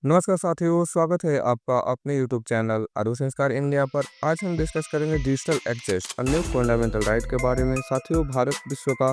नमस्कार साथियों, स्वागत है आपका अपने यूट्यूब चैनल आदर्श संस्कार इंडिया पर। आज हम डिस्कस करेंगे डिजिटल एक्सेस और न्यू फंडामेंटल राइट के बारे में। साथियों, भारत विश्व का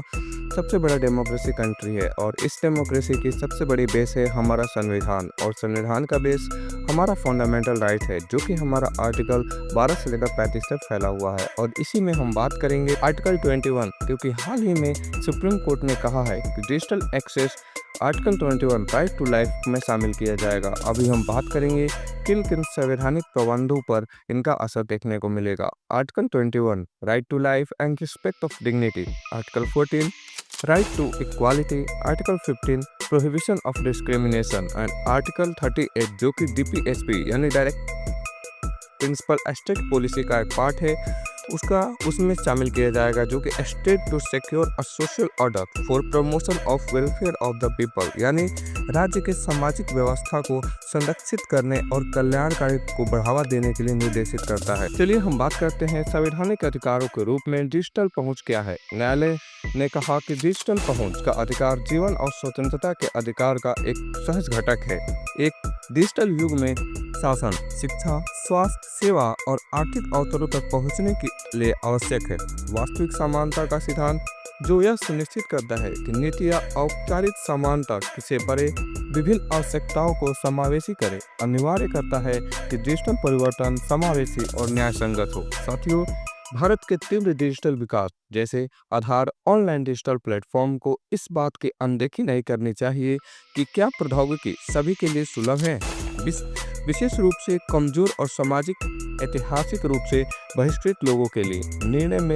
सबसे बड़ा डेमोक्रेसी कंट्री है और इस डेमोक्रेसी की सबसे बड़ी बेस है हमारा संविधान, और संविधान का बेस हमारा फंडामेंटल राइट है, जो कि हमारा आर्टिकल 12 से लेकर 35 तक फैला हुआ है। और इसी में हम बात करेंगे आर्टिकल 21, क्योंकि हाल ही में सुप्रीम कोर्ट ने कहा है कि digital access article 21 right to life में शामिल किया जाएगा। अभी हम बात करेंगे किन किन संवैधानिक प्रबंधों पर इनका असर देखने को मिलेगा। Article 21 right to life and respect of dignity, article 14 right to equality, article 15 prohibition of discrimination and article 38 जो कि DPSP यानी डायरेक्ट प्रिंसिपल स्टेट पॉलिसी का एक पार्ट है, उसमें शामिल किया जाएगा, जो कि state to secure a social order for promotion of welfare of the people, यानी राज्य के सामाजिक व्यवस्था को संरक्षित करने और कल्याणकारी को बढ़ावा देने के लिए निर्देशित करता है। चलिए हम बात करते हैं संवैधानिक अधिकारों के रूप में डिजिटल पहुंच क्या है। न्यायालय ने कहा कि डिजिटल पहुंच का अधिकार जीवन और स्वतंत्रता के अधिकार का एक सहज घटक है। एक डिजिटल युग में शासन, शिक्षा, स्वास्थ्य सेवा और आर्थिक अवसरों तक पहुंचने के लिए आवश्यक है। वास्तविक समानता का सिद्धांत, जो यह सुनिश्चित करता है कि नीति या औपचारिक समानता से परे विभिन्न आवश्यकताओं को समावेशी करे, अनिवार्य करता है कि डिजिटल परिवर्तन समावेशी और न्याय संगत हो। साथियों, भारत के तीव्र डिजिटल विकास जैसे आधार ऑनलाइन डिजिटल प्लेटफॉर्म को इस बात की अनदेखी नहीं करनी चाहिए कि क्या प्रौद्योगिकी सभी के लिए सुलभ है। विशेष रूप से कमजोर और सामाजिक ऐतिहासिक रूप से बहिष्कृत लोगों के लिए निर्णय में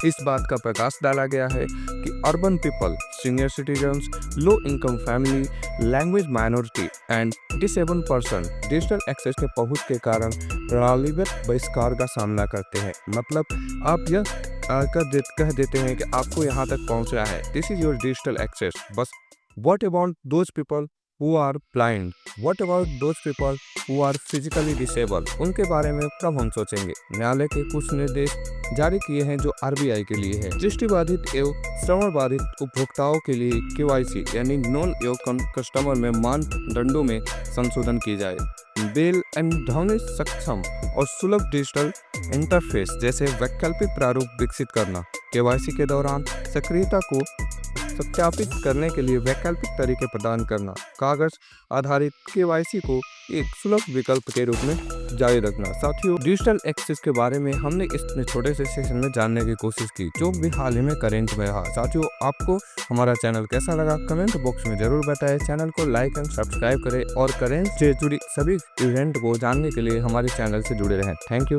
इस बात का प्रकाश डाला गया है कि urban people, senior citizens, low income family, language minority and disabled person digital access के पहुंच के कारण प्रणालीगत बहिष्कार का सामना करते हैं। मतलब आप यह कह देते हैं कि आपको यहाँ तक पहुँचना है, this is your digital access, बस what about those people who are blind, what about those people who are physically disabled, उनके बारे में कब हम सोचेंगे। न्यायालय के कुछ निर्देश जारी किए हैं जो RBI के लिए है। दृष्टिबाधित एवं श्रवण बाधित उपभोक्ताओं के लिए KYC यानी नॉन एवं कस्टमर में मानदंडों में संशोधन की जाए। बेल एंड ध्वनि सक्षम और सुलभ डिजिटल इंटरफेस जैसे वैकल्पिक प्रारूप विकसित करना। KYC के दौरान सक्रियता को सत्यापित करने के लिए वैकल्पिक तरीके प्रदान करना। कागज आधारित KYC को एक सुलभ विकल्प के रूप में जारी रखना। साथियों, डिजिटल एक्सेस के बारे में हमने इस छोटे से सेशन में जानने की कोशिश की, जो भी हाल ही में करेंट में रहा। साथियों, आपको हमारा चैनल कैसा लगा कमेंट बॉक्स में जरूर बताएं। चैनल को लाइक एंड सब्सक्राइब करें और करेंट से जुड़ी सभी इवेंट को जानने के लिए हमारे चैनल से जुड़े रहें। Thank you.